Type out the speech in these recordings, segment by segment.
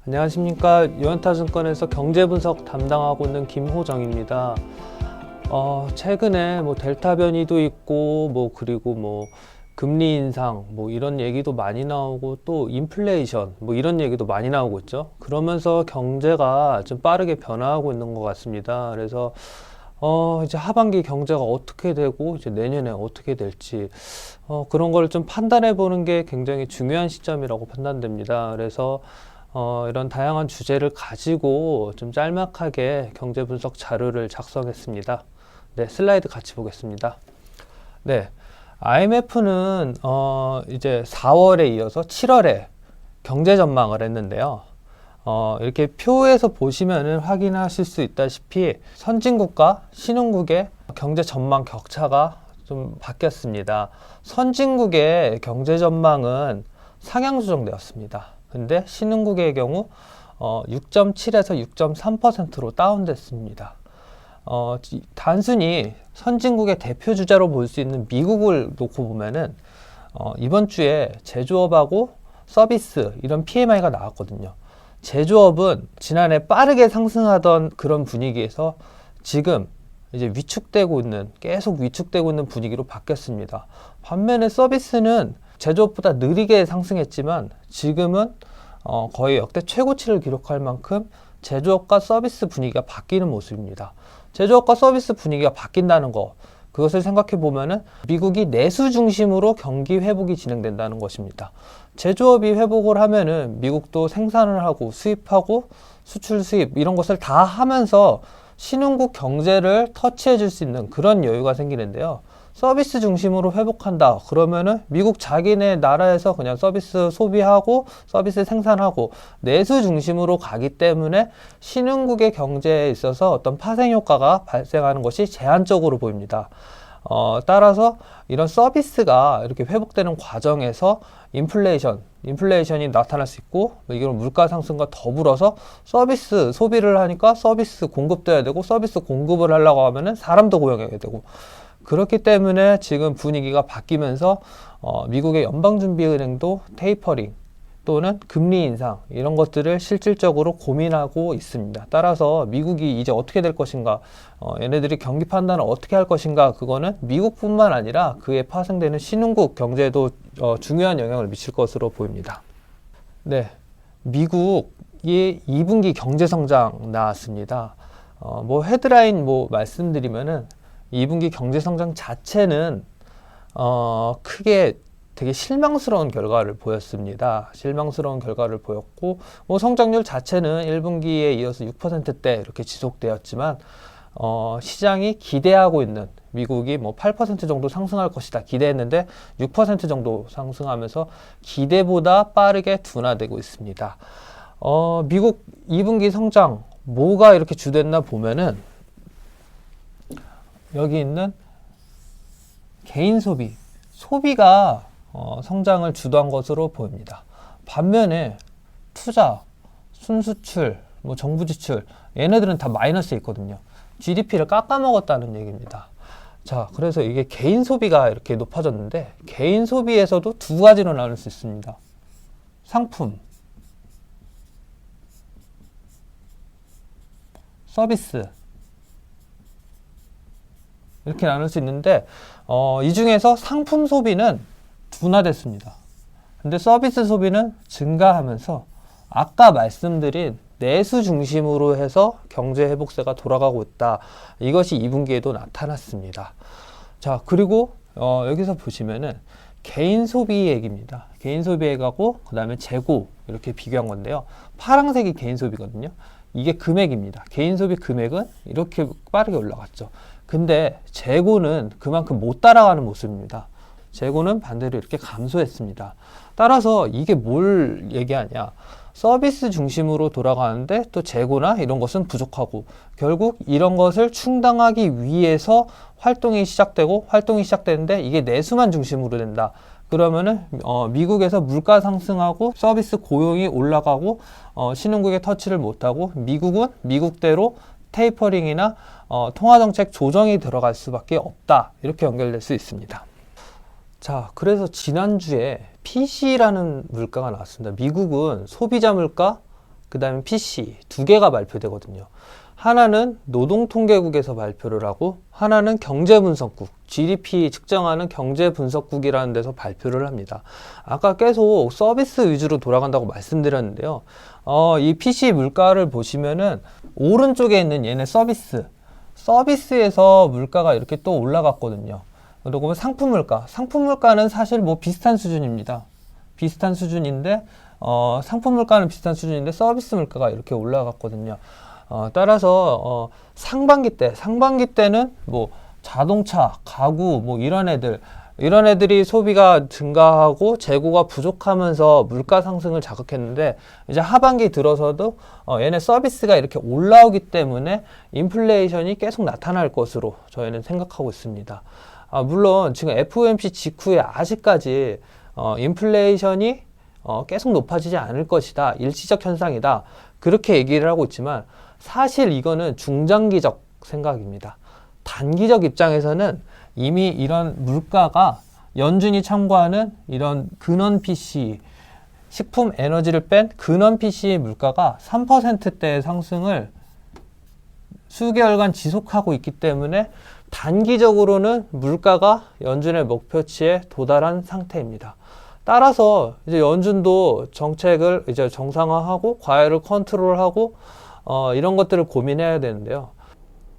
안녕하십니까. 유한타증권에서 경제분석 담당하고 있는 김호정입니다. 최근에 델타 변이도 있고 그리고 금리 인상 이런 얘기도 많이 나오고 또 인플레이션 이런 얘기도 많이 나오고 있죠. 그러면서 경제가 좀 빠르게 변화하고 있는 것 같습니다. 그래서 이제 하반기 경제가 어떻게 되고 이제 내년에 어떻게 될지 그런 걸 좀 판단해 보는 게 굉장히 중요한 시점이라고 판단됩니다. 그래서 이런 다양한 주제를 가지고 좀 짤막하게 경제 분석 자료를 작성했습니다. 네, 슬라이드 같이 보겠습니다. 네, IMF는 이제 4월에 이어서 7월에 경제 전망을 했는데요. 이렇게 표에서 보시면은 확인하실 수 있다시피 선진국과 신흥국의 경제 전망 격차가 좀 바뀌었습니다. 선진국의 경제 전망은 상향 조정되었습니다. 근데 신흥국의 경우 6.7에서 6.3%로 다운됐습니다. 단순히 선진국의 대표 주자로 볼 수 있는 미국을 놓고 보면은 이번 주에 제조업하고 서비스 이런 PMI가 나왔거든요. 제조업은 지난해 빠르게 상승하던 그런 분위기에서 지금 이제 계속 위축되고 있는 분위기로 바뀌었습니다. 반면에 서비스는 제조업보다 느리게 상승했지만 지금은 거의 역대 최고치를 기록할 만큼 제조업과 서비스 분위기가 바뀌는 모습입니다. 제조업과 서비스 분위기가 바뀐다는 거, 그것을 생각해 보면은 미국이 내수 중심으로 경기 회복이 진행된다는 것입니다. 제조업이 회복을 하면은 미국도 생산을 하고 수입하고 수출 수입 이런 것을 다 하면서 신흥국 경제를 터치해 줄 수 있는 그런 여유가 생기는데요. 서비스 중심으로 회복한다. 그러면은 미국 자기네 나라에서 그냥 서비스 소비하고 서비스 생산하고 내수 중심으로 가기 때문에 신흥국의 경제에 있어서 어떤 파생 효과가 발생하는 것이 제한적으로 보입니다. 따라서 이런 서비스가 이렇게 회복되는 과정에서 인플레이션이 나타날 수 있고, 이건 물가 상승과 더불어서 서비스 소비를 하니까 서비스 공급도 해야 되고, 서비스 공급을 하려고 하면은 사람도 고용해야 되고, 그렇기 때문에 지금 분위기가 바뀌면서 미국의 연방준비은행도 테이퍼링 또는 금리 인상 이런 것들을 실질적으로 고민하고 있습니다. 따라서 미국이 이제 어떻게 될 것인가, 얘네들이 경기 판단을 어떻게 할 것인가, 그거는 미국뿐만 아니라 그에 파생되는 신흥국 경제에도 중요한 영향을 미칠 것으로 보입니다. 네, 미국의 2분기 경제 성장 나왔습니다. 헤드라인 말씀드리면은 2분기 경제 성장 자체는 크게 되게 실망스러운 결과를 보였습니다. 실망스러운 결과를 보였고, 성장률 자체는 1분기에 이어서 6%대 이렇게 지속되었지만, 시장이 기대하고 있는 미국이 8% 정도 상승할 것이다 기대했는데 6% 정도 상승하면서 기대보다 빠르게 둔화되고 있습니다. 미국 2분기 성장 뭐가 이렇게 주됐나 보면은 여기 있는 개인 소비가 성장을 주도한 것으로 보입니다. 반면에 투자, 순수출, 정부 지출 얘네들은 다 마이너스에 있거든요. GDP를 깎아먹었다는 얘기입니다. 자, 그래서 이게 개인 소비가 이렇게 높아졌는데 개인 소비에서도 두 가지로 나눌 수 있습니다. 상품, 서비스 이렇게 나눌 수 있는데 이 중에서 상품 소비는 둔화됐습니다. 근데 서비스 소비는 증가하면서 아까 말씀드린 내수 중심으로 해서 경제 회복세가 돌아가고 있다. 이것이 2분기에도 나타났습니다. 자, 그리고 여기서 보시면은 개인 소비 얘기입니다. 개인 소비액하고 그 다음에 재고 이렇게 비교한 건데요. 파란색이 개인 소비거든요. 이게 금액입니다. 개인 소비 금액은 이렇게 빠르게 올라갔죠. 근데 재고는 그만큼 못 따라가는 모습입니다. 재고는 반대로 이렇게 감소했습니다. 따라서 이게 뭘 얘기하냐? 서비스 중심으로 돌아가는데 또 재고나 이런 것은 부족하고 결국 이런 것을 충당하기 위해서 활동이 시작되는데 이게 내수만 중심으로 된다. 그러면은 미국에서 물가 상승하고 서비스 고용이 올라가고 신흥국에 터치를 못하고 미국은 미국대로 테이퍼링이나 통화정책 조정이 들어갈 수밖에 없다. 이렇게 연결될 수 있습니다. 자, 그래서 지난주에 PC라는 물가가 나왔습니다. 미국은 소비자 물가, 그 다음에 PC 두 개가 발표되거든요. 하나는 노동통계국에서 발표를 하고 하나는 경제분석국, GDP 측정하는 경제분석국이라는 데서 발표를 합니다. 아까 계속 서비스 위주로 돌아간다고 말씀드렸는데요. 이 PC 물가를 보시면은 오른쪽에 있는 얘네 서비스에서 물가가 이렇게 또 올라갔거든요. 그리고 상품 물가는 사실 뭐 비슷한 수준입니다. 비슷한 수준인데 상품 물가는 비슷한 수준인데 서비스 물가가 이렇게 올라갔거든요. 따라서 상반기 때는 뭐 자동차, 가구 뭐 이런 애들이 소비가 증가하고 재고가 부족하면서 물가 상승을 자극했는데 이제 하반기 들어서도 얘네 서비스가 이렇게 올라오기 때문에 인플레이션이 계속 나타날 것으로 저희는 생각하고 있습니다. 물론 지금 FOMC 직후에 아직까지 인플레이션이 계속 높아지지 않을 것이다. 일시적 현상이다. 그렇게 얘기를 하고 있지만 사실 이거는 중장기적 생각입니다. 단기적 입장에서는 이미 이런 물가가 연준이 참고하는 이런 근원 PC, 식품 에너지를 뺀 근원 PC 물가가 3%대의 상승을 수개월간 지속하고 있기 때문에 단기적으로는 물가가 연준의 목표치에 도달한 상태입니다. 따라서 이제 연준도 정책을 이제 정상화하고 과열을 컨트롤하고 이런 것들을 고민해야 되는데요.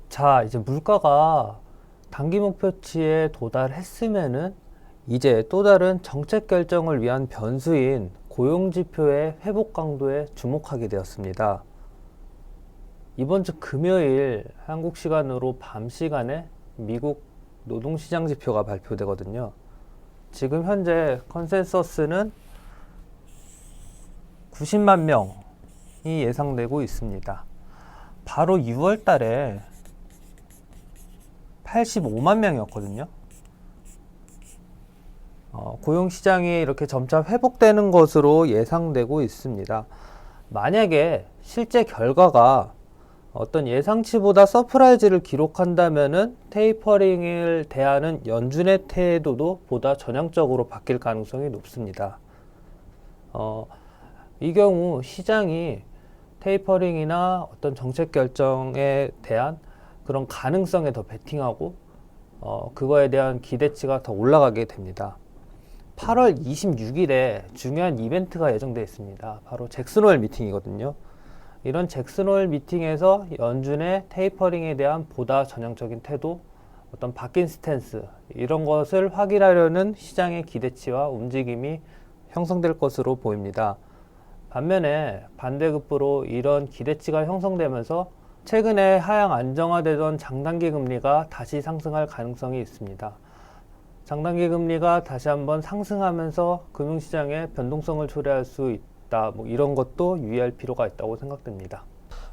자, 이제 물가가 단기 목표치에 도달했으면은 이제 또 다른 정책 결정을 위한 변수인 고용지표의 회복 강도에 주목하게 되었습니다. 이번 주 금요일 한국 시간으로 밤 시간에 미국 노동시장 지표가 발표되거든요. 지금 현재 컨센서스는 90만 명이 예상되고 있습니다. 바로 6월 달에 85만 명이었거든요. 고용시장이 이렇게 점차 회복되는 것으로 예상되고 있습니다. 만약에 실제 결과가 어떤 예상치보다 서프라이즈를 기록한다면은 테이퍼링을 대하는 연준의 태도도 보다 전향적으로 바뀔 가능성이 높습니다. 이 경우 시장이 테이퍼링이나 어떤 정책 결정에 대한 그런 가능성에 더 베팅하고 그거에 대한 기대치가 더 올라가게 됩니다. 8월 26일에 중요한 이벤트가 예정되어 있습니다. 바로 잭슨홀 미팅이거든요. 이런 잭슨홀 미팅에서 연준의 테이퍼링에 대한 보다 전향적인 태도, 어떤 바뀐 스탠스 이런 것을 확인하려는 시장의 기대치와 움직임이 형성될 것으로 보입니다. 반면에 반대급부로 이런 기대치가 형성되면서 최근에 하향 안정화되던 장단기 금리가 다시 상승할 가능성이 있습니다. 장단기 금리가 다시 한번 상승하면서 금융시장에 변동성을 초래할 수 있다. 뭐 이런 것도 유의할 필요가 있다고 생각됩니다.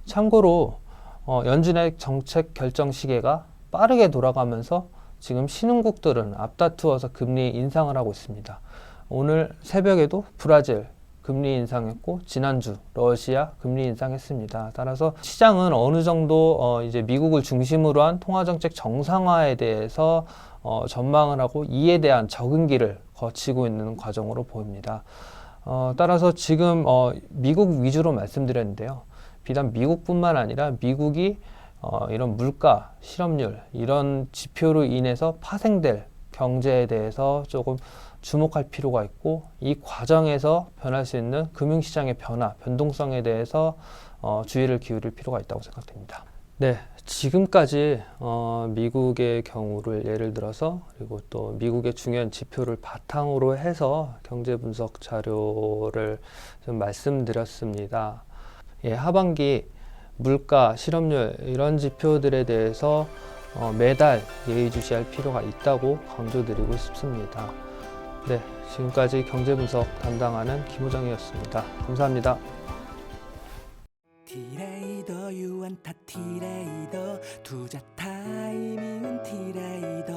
참고로 연준의 정책 결정 시계가 빠르게 돌아가면서 지금 신흥국들은 앞다투어서 금리 인상을 하고 있습니다. 오늘 새벽에도 브라질 금리 인상했고 지난주 러시아 금리 인상했습니다. 따라서 시장은 어느 정도 이제 미국을 중심으로 한 통화정책 정상화에 대해서 전망을 하고 이에 대한 적응기를 거치고 있는 과정으로 보입니다. 따라서 지금 미국 위주로 말씀드렸는데요. 비단 미국뿐만 아니라 미국이 이런 물가, 실업률 이런 지표로 인해서 파생될 경제에 대해서 조금 주목할 필요가 있고 이 과정에서 변할 수 있는 금융시장의 변화, 변동성에 대해서 주의를 기울일 필요가 있다고 생각됩니다. 네, 지금까지 미국의 경우를 예를 들어서 그리고 또 미국의 중요한 지표를 바탕으로 해서 경제 분석 자료를 좀 말씀드렸습니다. 예, 하반기 물가, 실업률 이런 지표들에 대해서 매달 예의주시할 필요가 있다고 강조드리고 싶습니다. 네, 지금까지 경제분석 담당하는 김호정이었습니다. 감사합니다. 티레이더 유한타 티레이더 투자 타이밍은 티레이더